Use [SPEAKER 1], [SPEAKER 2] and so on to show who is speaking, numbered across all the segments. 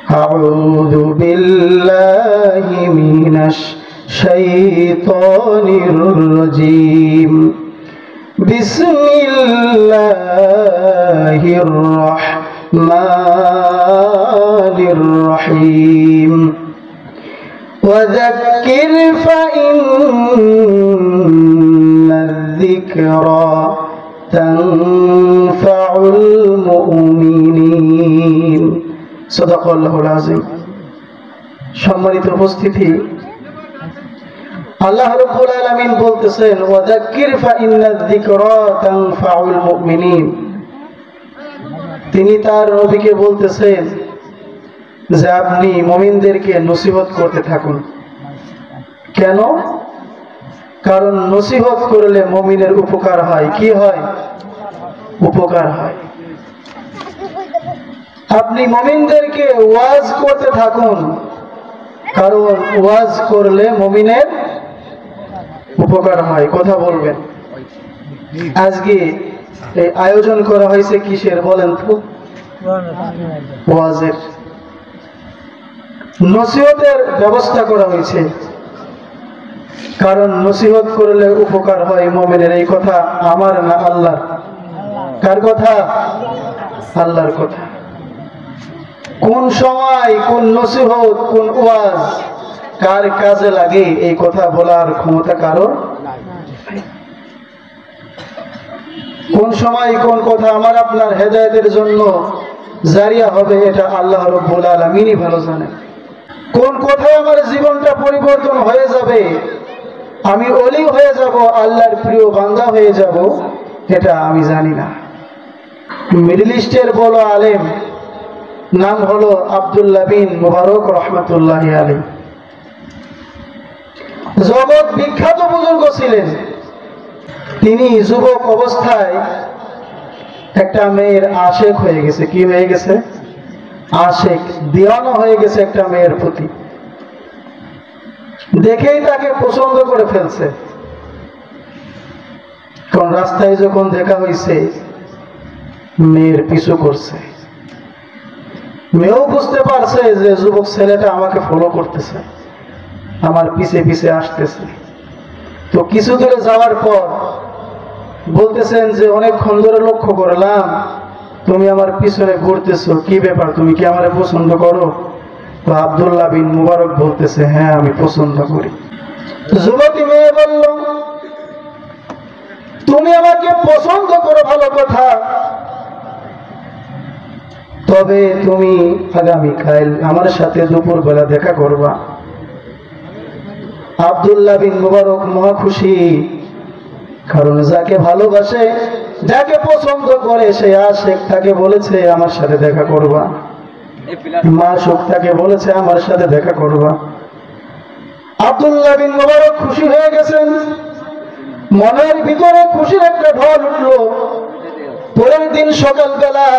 [SPEAKER 1] أعوذ بالله من الشيطان الرجيم بسم الله الرحمن الرحيم وذكر فإن الذكرى تنفع المؤمنين صدق الله العظيم। সম্মানিত উপস্থিতি, আল্লাহ রাব্বুল আলামিন বলতেছেন ওয়াযাক্কির ফাইন্নায যিকরা তানফাউল মুমিনিন। তিনি তার নবীকে বলতেছেন যে আপনি মুমিনদেরকে নসিহত করতে থাকুন। কেন? কারণ নসিহত করলে মুমিনের উপকার হয়। কি হয়? উপকার হয়। আপনি মুমিনদেরকে ওয়াজ করতে থাকুন, কারণ ওয়াজ করলে মুমিনের উপকার হয়। কথা বলবেন। আজকে এই আয়োজন করা হয়েছে কিসের বলেন তো? ওয়াজের, নসিহতের ব্যবস্থা করা হয়েছে। কারণ নসিহত করলে উপকার হয় মুমিনের। এই কথা আমার না আল্লাহর? কার কথা? আল্লাহর কথা। কোন সময় কোন নসিহত কোন ওয়াজ কার কাজে লাগে এই কথা বলার ক্ষমতা কারোর। কোন সময় কোন কথা আমার আপনার হেদায়েতের জন্য জারিয়া হবে এটা আল্লাহ রাব্বুল আলামিনই ভালো জানেন। কোন কথায় আমার জীবনটা পরিবর্তন হয়ে যাবে, আমি ওলি হয়ে যাব, আল্লাহর প্রিয় বান্দা হয়ে যাব, এটা আমি জানি না। মিডল ইস্টের বড় আলেম, নাম হলো আব্দুল্লাহ বিন মুবারক রহমাতুল্লাহি আলাইহি। জগৎ বিখ্যাত বুজুর্গ ছিলেন। তিনি যুবক অবস্থায় একটা মেয়ের আশেক হয়ে গেছে। কি হয়ে গেছে? আশেক, দিওয়ানা হয়ে গেছে একটা মেয়ের প্রতি। দেখেই তাকে পছন্দ করে ফেলছে। কারণ রাস্তায় যখন দেখা হয়েছে মেয়ের পিছু করছে। মেয়েও বুঝতে পারছে যে যুবক ছেলেটা আমাকে ফলো করতেছে, আমার পিছে পিছে আসতেছে। তো কিছু দূরে যাওয়ার পর বলতেছেন যে অনেকক্ষণ ধরে লক্ষ্য করলাম তুমি আমার পিছনে ঘুরতেছো, কি ব্যাপার, তুমি কি আমারে পছন্দ করো? তো আব্দুল্লাহ বিন মুবারক বলতেছে হ্যাঁ আমি পছন্দ করি। যুবতী মেয়ে বলল তুমি আমাকে পছন্দ করো ভালো কথা, তবে তুমি আগামীকাল আমার সাথে দুপুর বেলা দেখা করবা। আব্দুল্লাহ বিন মুবারক মহা খুশি, কারণ যাকে ভালোবাসে যাকে পছন্দ করে সে আশেক তাকে বলেছে আমার সাথে দেখা করবা, মাশউক তাকে বলেছে আমার সাথে দেখা করবা। আব্দুল্লাহ বিন মুবারক খুশি হয়ে গেছেন, মনের ভিতরে খুশির একটা ঢল উঠলো। পরের দিন সকালবেলা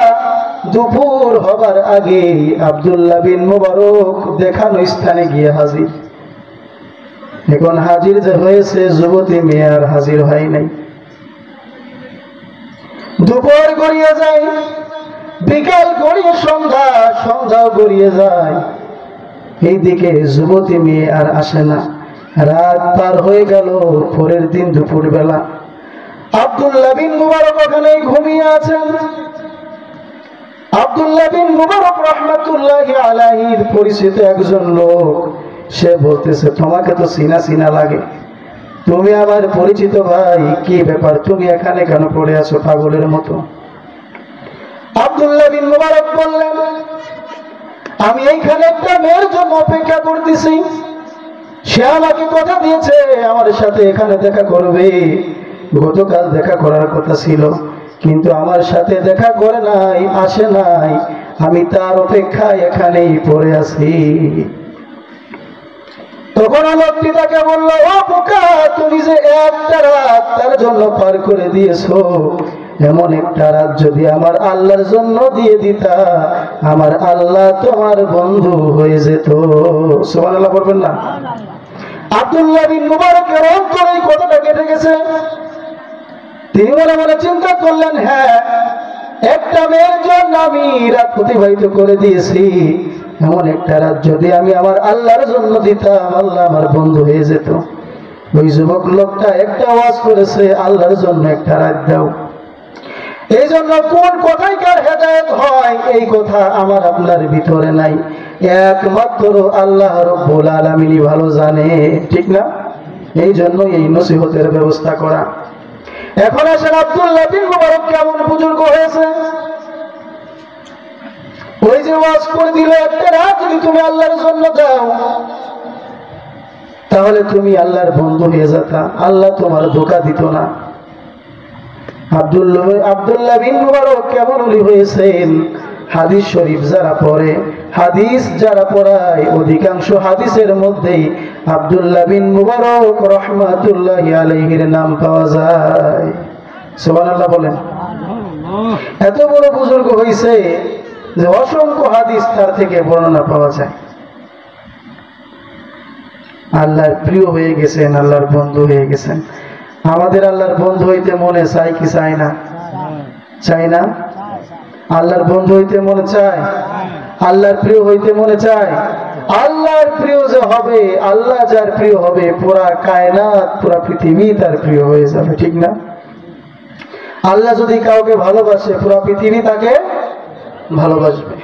[SPEAKER 1] দুপুর হবার আগে আব্দুল্লাহ বিন মুবারক দেখানো স্থানে গিয়ে হাজির। এখন হাজির যে হয়েছে, যুবতী মেয়ে আর হাজির হয় নাই। দুপুর গড়িয়ে যায়, বিকাল গড়িয়ে সন্ধ্যা, সন্ধ্যাও গড়িয়ে যায়, এইদিকে যুবতী মেয়ে আর আসে না। রাত পার হয়ে গেল। পরের দিন দুপুর বেলা আব্দুল্লাহ বিন মুবারক ওখানে ঘুমিয়ে আছেন। আব্দুল্লাহ বিন মুবারক রহমাতুল্লাহি আলাইহির পরিচিত একজন লোক, সে বলতেছে তোমাকে তো চিনা চিনা লাগে, তুমি আমার পরিচিত ভাই, কি ব্যাপার তুমি এখানে কেন পড়ে আছো পাগলের মতো? আব্দুল্লাহ বিন মুবারক বললেন আমি এইখানে একটা মেয়ের জন্য অপেক্ষা করতেছি, সে আমাকে কথা দিয়েছে আমার সাথে এখানে দেখা করবে। গতকাল দেখা করার কথা ছিল, কিন্তু আমার সাথে দেখা করে নাই, আসে নাই, আমি তার অপেক্ষায় এখানেই পড়ে আছি। তখন লোকটি তাকে বলল ও বোকা, তুমি যে একটা রাত তার জন্য পার করে দিয়েছো, এমন একটা রাত যদি আমার আল্লাহর জন্য দিয়ে দিতা, আমার আল্লাহ তোমার বন্ধু হয়ে যেত। সুবহানাল্লাহ বলবেন না? আব্দুল্লাহ বিন মুবারকের অন্তরে এই কথাটা কেটে গেছে। তিনি মনে মনে চিন্তা করলেন হ্যাঁ, একটা মেয়ের জন্য আমি রাত অতিবাহিত করে দিয়েছি, এমন একটা রাত যদি আমি আমার আল্লাহর জন্য দিতাম, আল্লাহ আমার বন্ধু হয়ে যেত। ওই যুবক লোকটা একটা ওয়াজ করেছে, আল্লাহর জন্য একটা রাত দাও। এই জন্য কোন কথায় কার হেদায়েত হয় এই কথা আমার আপনার ভিতরে নাই, একমাত্র আল্লাহ রাব্বুল আলামিনই ভালো জানে, ঠিক না? এই জন্য এই নসিহতের ব্যবস্থা করা। এখন আসেন আব্দুল্লাহ বিন মুবারক কেমন বুজুর্গ হয়েছে। ওই যে ওয়াজ করে দিল একটা রাত যদি তুমি আল্লাহর জন্য দাও তাহলে তুমি আল্লাহর বন্ধু হয়ে যেতা, আল্লাহ তোমার ধোঁকা দিত না। আব্দুল্লাহ বিন মুবারক কেমন ওলি হয়েছেন। হাদিস শরীফ যারা পড়ে, হাদিস যারা পড়ায়, অধিকাংশ হাদিসের মধ্যেই আব্দুল্লাহ বিন মুবারক রাহমাতুল্লাহি আলাইহির নাম পাওয়া যায়। সুবহানাল্লাহ বলেন। এত বড় বুজুর্গ হয়েছে যে অসংখ্য হাদিস তার থেকে বর্ণনা পাওয়া যায়। আল্লাহর প্রিয় হয়ে গেছেন, আল্লাহর বন্ধু হয়ে গেছেন। আমাদের আল্লাহর বন্ধু হইতে মনে চাই কি চাই না? চাই না? আল্লাহর বন্ধু হইতে মনে চায়, আল্লাহর প্রিয় হইতে মনে চায়। আল্লাহর প্রিয় যে হবে, আল্লাহ যার প্রিয় হবে, পুরা কায়নাত পুরা পৃথিবী তার প্রিয় হয়ে যাবে, ঠিক না? আল্লাহ যদি কাউকে ভালোবাসে পুরা পৃথিবী তাকে ভালোবাসবে।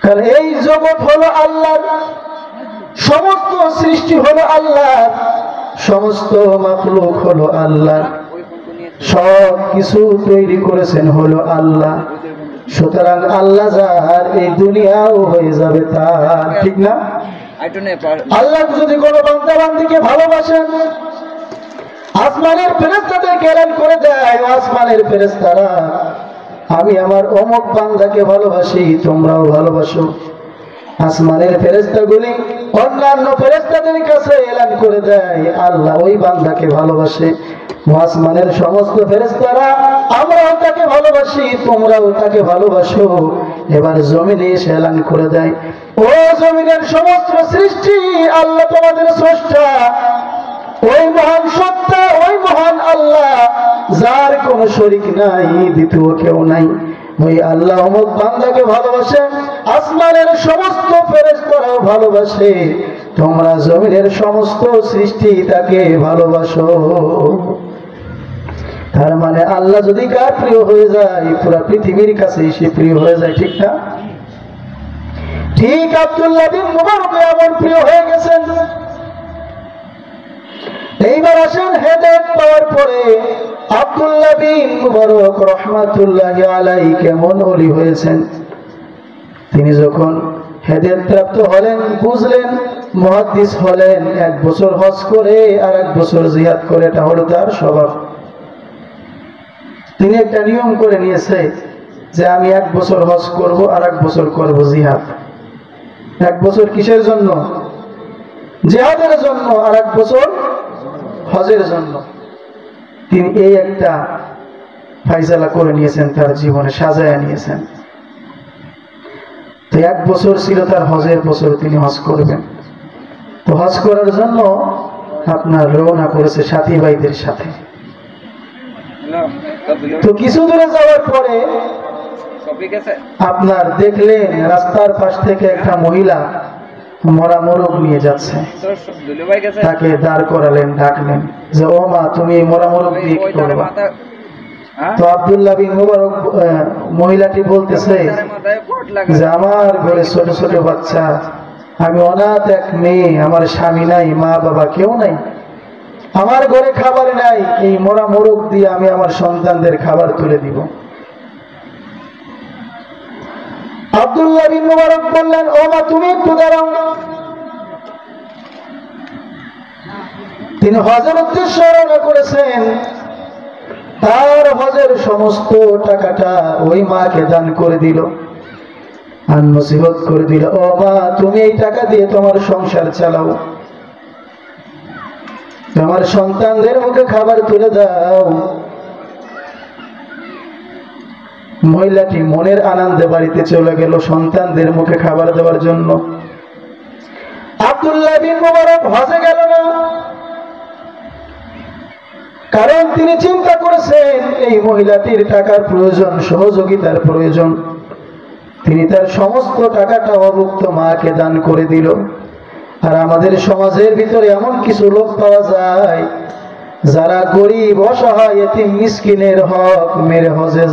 [SPEAKER 1] কারণ এই জগৎ হলো আল্লাহর, সমস্ত সৃষ্টি হলো আল্লাহর, সমস্ত মাখলুক হলো আল্লাহর, সব কিছু তৈরি করেছেন হলো আল্লাহ। সুতরাং আল্লাহ যার, এই দুনিয়াও হয়ে যাবে তার, ঠিক না? আল্লাহ যদি কোনো বান্দা বান্দিকে ভালোবাসেন, আসমানের ফেরেশতাদেরকে এলান করে দেয়, আসমানের ফেরেশতারা আমি আমার অমুক বান্দাকে ভালোবাসি, তোমরাও ভালোবাসো। আসমানের ফেরেশতাগুলি অন্যান্য ফেরেশতাদের কাছে এলান করে দেয় আল্লাহ ওই বান্দাকে ভালোবাসে। আসমানের সমস্ত ফেরেশতারা আমরাও তাকে ভালোবাসি, তোমরাও তাকে ভালোবাসো। এবার জমিনে এসে এলান করে দেয়, ও জমিনের সমস্ত সৃষ্টি, আল্লাহ তোমাদের স্রষ্টা, ওই মহান সত্তা, ওই মহান আল্লাহ যার কোনো শরীক নাই, দ্বিতীয় কেউ নাই, ওই আল্লাহ অমুক বান্দাকে ভালোবাসে। আসমানের সমস্ত ফেরেশতারাও ভালোবাসে, তোমরা জমিনের সমস্ত সৃষ্টি তাকে ভালোবাসো। তার মানে আল্লাহ যদি কার প্রিয় হয়ে যায়, পুরা পৃথিবীর কাছে সে প্রিয় হয়ে যায়, ঠিক না? ঠিক আব্দুল্লাহ বিন মুবারক এমন প্রিয় হয়ে গেছেন। এইবার আসেন হেদায়েত পাওয়ার পরে আব্দুল্লাহ বিন মুবারক রাহমাতুল্লাহি আলাইহি কেমন ওলি হয়েছেন। তিনি যখন হেদায়েত প্রাপ্ত হলেন, বুঝলেন, মুহাদ্দিস হলেন, 1 বছর হজ করে আর 1 বছর জিহাদ করে, এটা হলো তার স্বভাব। তিনি একটা নিয়ম করে নিয়েছে যে আমি 1 বছর হজ করব আর 1 বছর করব জিহাদ। 1 বছর কিসের জন্য? জিহাদের জন্য, আর 1 বছর হজের জন্য। তিনি এই একটা ফাইসালা করে নিয়েছেন, তার জীবনে সাজায়া নিয়েছেন। তো 1 বছর ছিল তার হজের বছর, তিনি হজ করবেন। তো হজ করার জন্য আপনার রওনা করেছে সাথী ভাইদের সাথে। তো কিছু দূরে যাওয়ার পরে আপনার দেখলেন রাস্তার পাশ থেকে একটা মহিলা মরা মোরগ নিয়ে যাচ্ছে। তাকে দাঁড় করালেন, ডাকলেন যে ও মা, তুমি এই মরা মোরগ দিয়ে কি করবা? তো আব্দুল্লাহ বিন মুবারক, মহিলাটি বলতেছে যে আমার ঘরে ছোট ছোট বাচ্চা, আমি অনাথ এক মেয়ে, আমার স্বামী নাই, মা বাবা কেউ নাই, আমার ঘরে খাবার নাই, এই মরা মোরগ দিয়ে আমি আমার সন্তানদের খাবার তুলে দিব। আব্দুল্লাহ বিন মুবারক বললেন, ও মা তুমি একটু দাঁড়াও। তিনি হজের উদ্দেশ্য রওনা করেছেন, তার হজের সমস্ত টাকাটা ওই মাকে দান করে দিল আর নসিহত করে দিল, ও মা তুমি এই টাকা দিয়ে তোমার সংসার চালাও, তোমার সন্তানদের মুখে খাবার তুলে দাও। মহিলাটি মনের আনন্দে বাড়িতে চলে গেল সন্তানদের মুখে খাবার দেওয়ার জন্য। আব্দুল্লাহ বিন মুবারক হজে গেল না, কারণ তিনি চিন্তা করেছেন এই মহিলাটির টাকার প্রয়োজন, সহযোগিতার প্রয়োজন। তিনি তার সমস্ত টাকাটা অভুক্ত মাকে দান করে দিল। আর আমাদের সমাজের ভিতরে এমন কিছু লোক পাওয়া যায় যারা গরিব অসহায় এতিম মিসকিনের হক মেরে হজে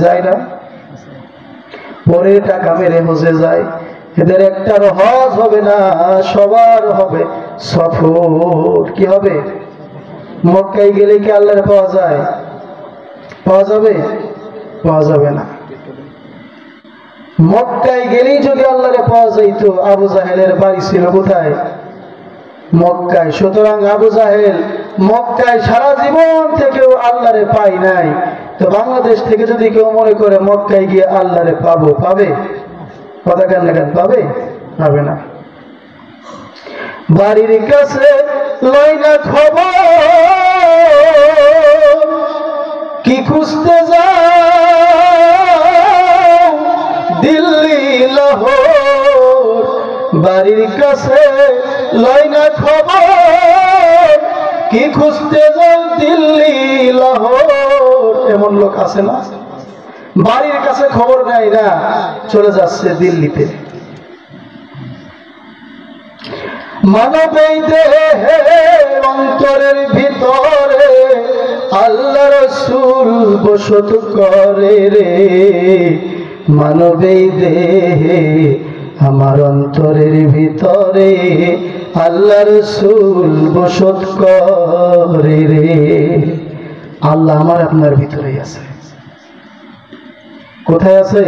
[SPEAKER 1] যায় না, পরে টাকা মেরে হজে যায়। এদের একটার হজ হবে না, সবার হবে সফর। কি হবে? মক্কায় গেলে কি আল্লাহর পাওয়া যায়? পাওয়া যাবে? পাওয়া যাবে না। মক্কায় গেলেই যদি আল্লাহরে পাওয়া যাইতো, আবু জাহেলের বাড়ি ছিল কোথায়? মক্কায়। সুতরাং আবু জাহেল মক্কায় সারা জীবন থেকেও আল্লাহরে পাই নাই, তো বাংলাদেশ থেকে যদি কেউ মনে করে মক্কায় গিয়ে আল্লাহরে পাবো, পাবে? কথা কেন কেন পাবে? পাবে না। বাড়ির কাছে লয় না খবর, কি খুঁজতে যাও দিল্লি লাহোর। বাড়ির কাছে লয় না খবর, কি খুঁজতে যাও দিল্লি লাহোর। এমন লোক আছে না? বাড়ির কাছে খবর নেয় না, চলে যাচ্ছে দিল্লিতে। মানবেই দেহে অন্তরের ভিতরে আল্লাহ রাসূল বসত করে রে। মানবেই দেহে আমার অন্তরের ভিতরে আল্লাহ রাসূল বসত করে রে। আল্লাহ আমার আপনার ভিতরেই আছে। কোথায় আছে?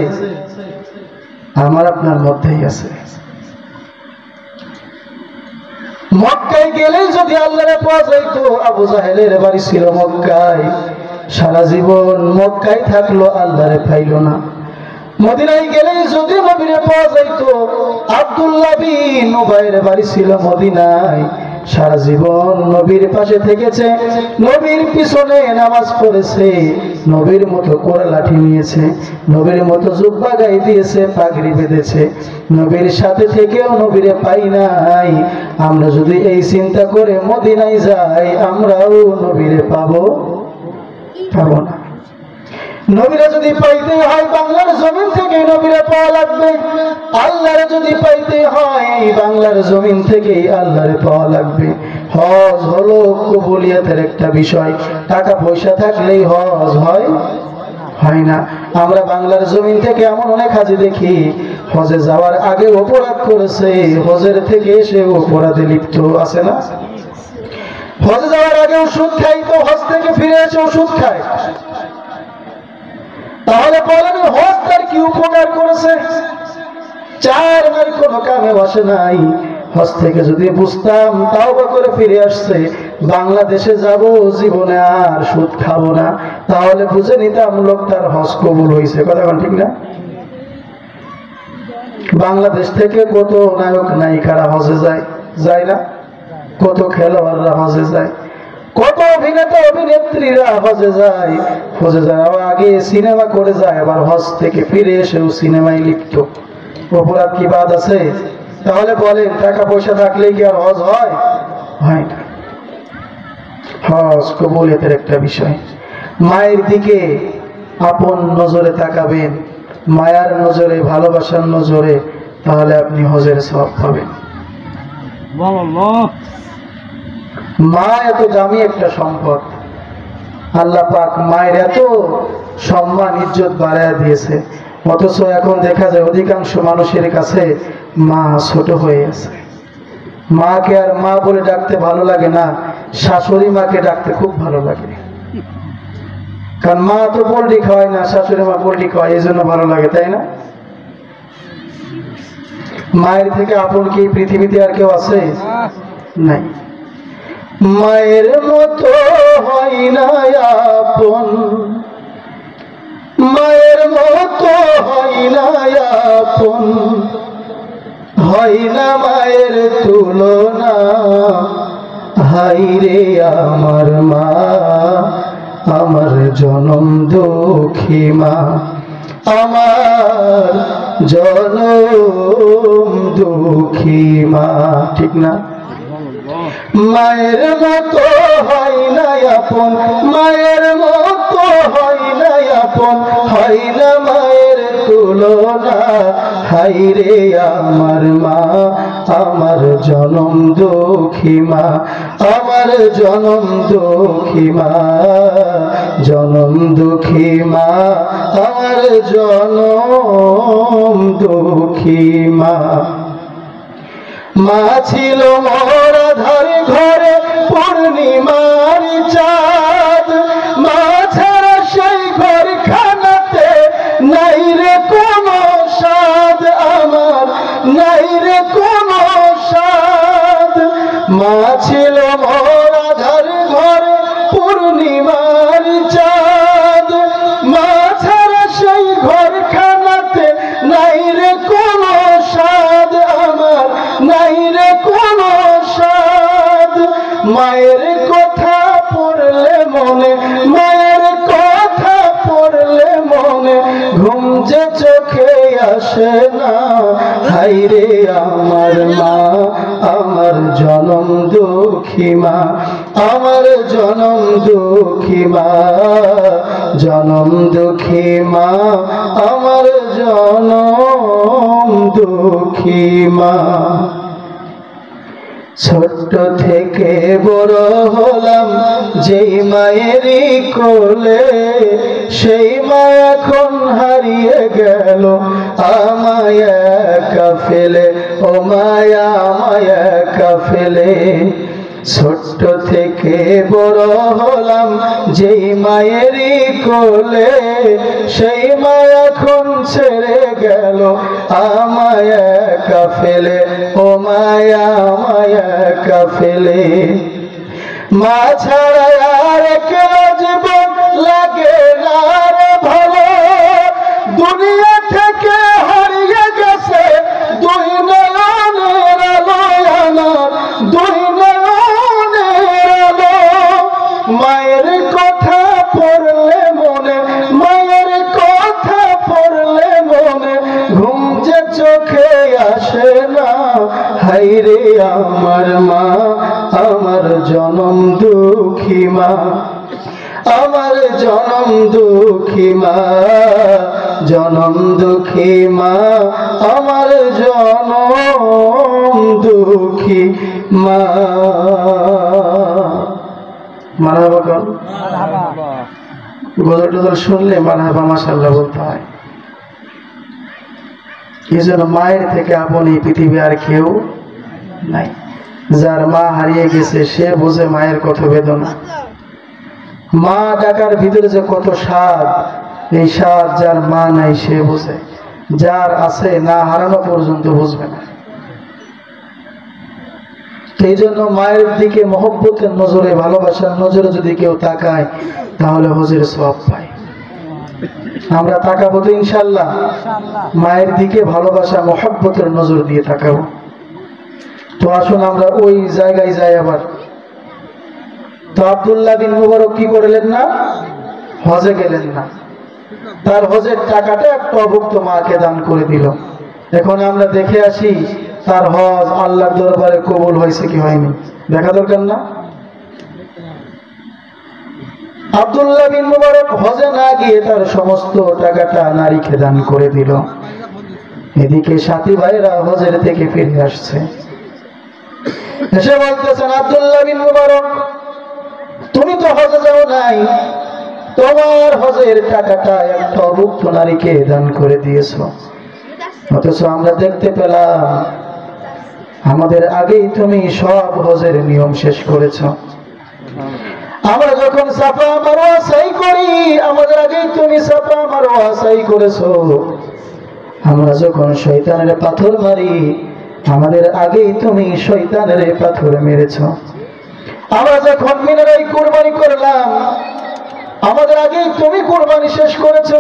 [SPEAKER 1] আমার আপনার মধ্যেই আছে। মক্কায় গেলেই যদি আল্লাহরে পাওয়া যাইতো, আবু জাহেলের বাড়ি ছিল মক্কায়, সারা জীবন মক্কায় থাকলো, আল্লাহরে পাইল না। মদিনায় গেলেই যদি নবীরে পাওয়া যাইতো, আব্দুল্লাহ বিন উবাইয়ের বাড়ি ছিল মদিনায়, সারা জীবন নবীর পাশে থেকেছে, নবীর পিছনে নামাজ পড়েছে, নবীর মতো কোরা লাঠি নিয়েছে, নবীর মতো জুব্বা গায়ে দিয়েছে, পাগড়ি বেঁধেছে, নবীর সাথে থেকেও নবীরে পাই নাই। আমরা যদি এই চিন্তা করে মদিনায় যাই, আমরাও নবীরে পাবো? পাবো না। নবীরা যদি পাইতে হয় বাংলার জমিন থেকে নবীরা পাওয়া লাগবে। আল্লাহরে যদি পাইতে হয় এই বাংলার জমিন থেকেই আল্লাহরে পাওয়া লাগবে। হজ হলো কবুলিয়াতের একটা বিষয়, টাকা পয়সা থাকলেই হজ হয়? হয় না। আমরা বাংলার জমিন থেকে এমন অনেক হাজি দেখি হজে যাওয়ার আগে অপরাধ করেছে, হজের থেকে এসে অপরাধে লিপ্ত আছে না? হজে যাওয়ার আগে ওষুধ খাই, তো হজ থেকে ফিরে এসে ওষুধ খায়। তাহলে বলেন হজ তার কি উপকার করেছে? চার মাস কোনো কামে বসে নাই। হজ থেকে যদি বুঝতাম, তাওবা করে ফিরে আসছে, বাংলাদেশে যাব, জীবনে আর সুদ খাবো না, তাহলে বুঝে নিতাম লোকটার হজ কবুল হয়েছে। কথা বল ঠিক না? বাংলাদেশ থেকে কত নায়ক নায়িকারা হজে যায়, যায় না? কত খেলোয়াড়রা হজে যায়, কত অভিনেতা অভিনেত্রীরা হজে যায়। হজে যাওয়ার আগে সিনেমা করে যায়, আবার হজ থেকে ফিরে এসেও সিনেমায় লিপ্ত। অপরাধ কি বাদ আছে? তাহলে বলেন টাকা পয়সা থাকলে কি আর হজ হয়? হয় না। হজ কবুলিয়তের একটা বিষয়। মায়ের দিকে আপন নজরে তাকাবেন, মায়ার নজরে, ভালোবাসার নজরে, তাহলে আপনি হজের সওয়াব পাবেন। মা এত দামি একটা সম্পদ, আল্লাহ পাক মায়ের এত সম্মান ইজ্জত বাড়ায় দিয়েছে, অথচ এখন দেখা যায় অধিকাংশ মানুষের কাছে মা ছোট হয়ে আছে। মাকে আর মা বলে ডাকতে ভালো লাগে না, শাশুড়ি মাকে ডাকতে খুব ভালো লাগে। কারণ মা তো পোল্ট্রি খাওয়ায় না, শাশুড়ি মা পোল্ট্রি খাওয়ায়, এই জন্য ভালো লাগে, তাই না? মায়ের থেকে আপন কি পৃথিবীতে আর কেউ আছে? নাই। মায়ের মতো হয় না আপন, মায়ের মতো হয় না আপন, হয় না মায়ের তুলনা। হাই রে আমার মা, আমার জনম দুঃখী মা, আমার জনম দুঃখী মা। ঠিক না? মায়ের মতো হয় না আপন, মায়ের মতো হয় না আপন, হয় না মায়ের তুলনা। হাই রে আমার মা, আমার জনম দুঃখী মা, আমার জনম দুঃখী মা, জনম দুঃখী মা, আমার জনম দুঃখী মা। মা ছিল মোর আধার ঘরে পূর্ণিমার চাঁদ, মা ছাড়া সেই ঘর খানাতে নাই রে কোনো স্বাদ আমার, নাই রে কোনো স্বাদ। মা ছিল মোর আধার ঘরে পূর্ণিমার চাঁদ, মা ছাড়া সেই ঘর খানাতে নাই রে কোনো স্বাদ আমার, নাই রে কোনো স্বাদ। মায়ের কথা পড়লে মনে, মায়ের কথা পড়লে মনে ঘুম যে চোখে আসে না। হাই রে আমার মা, আমার জনম দুঃখী মা, আমার জনম দুঃখী মা, জনম দুঃখী মা, আমার জনম দুঃখী মা। ছোট্ট থেকে বড় হলাম যেই মায়েরই কোলে, সেই মা এখন হারিয়ে গেল আমায় একা ফেলে, ও মায়া আমায় একা ফেলে। ছোট্ট থেকে বড় হলাম যেই মায়েরই কোলে, সেই মা এখন ছেড়ে গেল আমায় একা ফেলে, ও মায়া আমায় একা ফেলে। মা ছাড়া আর একলা জীবন লাগে না রে ভালো, দুনিয়া থেকে হারিয়ে গেছে দুই নয়নের আলো আমার, দুই নয়নের আলো। মায়ের কথা পড়লে মনে, মায়ের কথা পড়লে মনে ঘুম যে চোখে আসে না। হাই রে আমার মা, আমার জনম দুঃখী মা, আমার জনম দুঃখী মা, জনম দুঃখী মা, আমার জনম দুঃখী মা। মারহাবা কর, গজল টজল শুনলে মারহাবা মাশাআল্লাহ বলতে হয়। এই জন্য মায়ের থেকে আপন এই পৃথিবী আর কেউ নাই। যার মা হারিয়ে গেছে সে বোঝে মায়ের কত বেদনা। মা ডাকার ভিতরে যে কত স্বাদ, এই স্বাদ যার মা নাই সে বোঝে, যার আছে না হারানো পর্যন্ত বুঝবে না। এই জন্য মায়ের দিকে মহব্বতের নজরে, ভালোবাসার নজরে যদি কেউ তাকায় তাহলে হজের সওয়াব পায়। আমরা তাকাবো তো ইনশাআল্লাহ, মায়ের দিকে ভালোবাসা মহব্বতের নজর দিয়ে তাকাবো। তো আসুন আমরা ওই জায়গায় যাই আবার। তো আব্দুল্লাহ বিন মুবারক কি করলেন না? হজে গেলেন না। তার হজের টাকাটা একটা অভুক্ত মাকে দান করে দিল। এখন আমরা দেখে আসি তার হজ আল্লাহর দরবারে কবুল হয়েছে কি হয়নি, দেখা দরকার না? আব্দুল্লাহ বিন মুবারক হজে না গিয়ে তার সমস্ত টাকাটা নারীকে দান করে দিল। এদিকে সাথী ভাইরা হজের থেকে ফিরে আসছে, এসে বলতেছেন আব্দুল্লাহ বিন মুবারক, তুমি তো হজে যাও নাই, তোমার হজের টাকাটা একটা অভুক্ত নারীকে দান করে দিয়েছো, অথচ আমরা দেখতে পেলাম আমাদের আগেই তুমি সব হজের নিয়ম শেষ করেছো। আমরা যখন সাফা মারওয়া সাই করি আমাদের আগেই তুমি সাফা মারওয়া সাই করেছো। আমরা যখন শয়তানের পাথর মারি আমাদের আগেই তুমি শয়তানের পাথর মেরেছো। আমরা যখন মিনারাই কুরবানি করলাম আমাদের আগেই তুমি কুরবানি শেষ করেছো।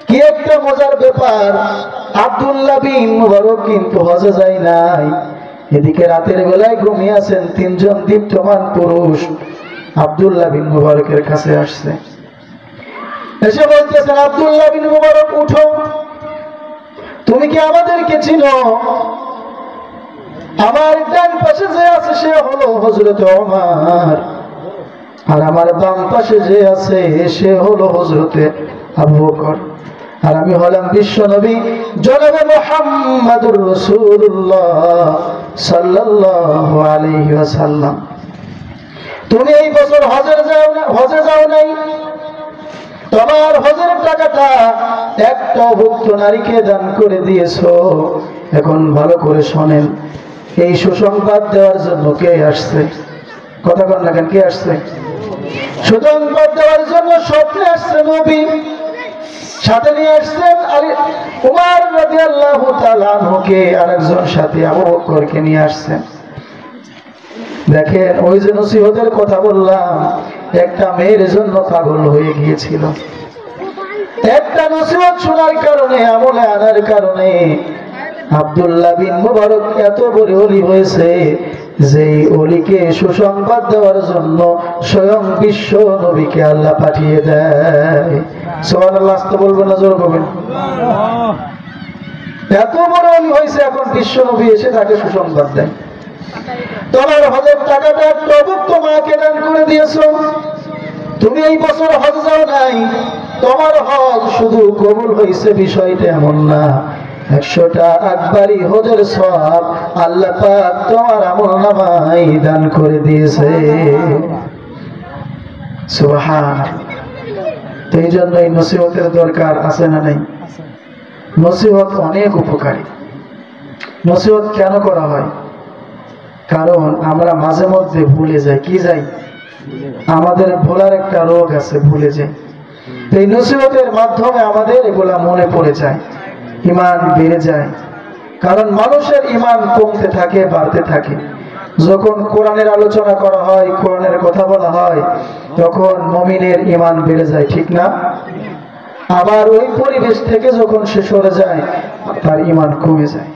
[SPEAKER 1] কি একটা মজার ব্যাপার, আব্দুল্লাহ বিন মুবারক কিন্তু হজে যায় নাই, এদিকে রাতের বেলায় ঘুমিয়ে আছেন তিনজন দীপ্তমান পুরুষ আব্দুল্লাহ বিন মুবারকের কাছে আসছে, এসে বলতেছেন আব্দুল্লাহ বিন মুবারক উঠো, তুমি কি আমাদেরকে চিনো? আমার ডান পাশে যে আছে সে হলো হযরত ওমর, আর আমার বাম পাশে যে আছে সে হলো হযরতে আবু বকর, আর আমি হলাম বিশ্ব নবী জনাবে মুহাম্মদুর রাসূলুল্লাহ সাল্লাল্লাহু আলাইহি ওয়াসাল্লাম। তুমি এই বছর হজে যাও নাই, তোমার হজের টাকাটা একটা ভুক্ত নারীকে দান করে দিয়েছো। এখন ভালো করে শোনেন, এই সুসংবাদ দেওয়ার জন্য কে আসছে? কথা কন না কেন, কে আসছে? সুসংবাদ দেওয়ার জন্য স্বপ্নে আসছে নবী, সাথে নিয়ে আসছেন উমর রাদিয়াল্লাহু তাআলা আনহুকে, আরেকজন সাথে আবু বকরকে নিয়ে আসছেন। দেখেন, ওই যে নসিহতের কথা বললাম, একটা মেয়ের জন্য পাগল হয়ে গিয়েছিল। একটা নসিহত শোনার কারণে, আমলে আনার কারণে আব্দুল্লাহ বিন মুবারক এত বড় ওলি হয়েছে যে ওলিকে সুসংবাদ দেওয়ার জন্য স্বয়ং বিশ্ব নবীকে আল্লাহ পাঠিয়ে দেয়। সুবহানাল্লাহ, আস্তে বলবেন না, জোরে বলবেন। এত বড় ওলি হয়েছে, এখন বিশ্ব নবী এসে তাকে সুসংবাদ দেয়। তোমার হজের টাকাটা একটা অভুক্ত মাকে দান করে দিয়েছো। তুমি এই বছর হজ যাও নাই, তোমার হজ শুধু কবুল হয়েছে বিষয়টা এমন না, 100টা আকবরী হজের সওয়াব আল্লাহ পাক তোমার আমলনামায় দান করে দিয়েছে। সুবহানাল্লাহ। তো এই জন্য এই নসিহতের দরকার আছে না নাই? নসিহত অনেক উপকারী। নসিহত কেন করা হয়? কারণ আমরা মাঝে মধ্যে ভুলে যাই। কি যাই? আমাদের ভোলার একটা রোগ আছে, ভুলে যাই। এই নসিহতের মাধ্যমে আমাদের এগুলা মনে পড়ে যায়, ঈমান বেড়ে যায়। কারণ মানুষের ঈমান কমতে থাকে, বাড়তে থাকে। যখন কোরআনের আলোচনা করা হয়, কোরআনের কথা বলা হয়, তখন মুমিনের ঈমান বেড়ে যায়, ঠিক না? আবার ওই পরিবেশ থেকে যখন সে সরে যায়, তার ঈমান কমে যায়।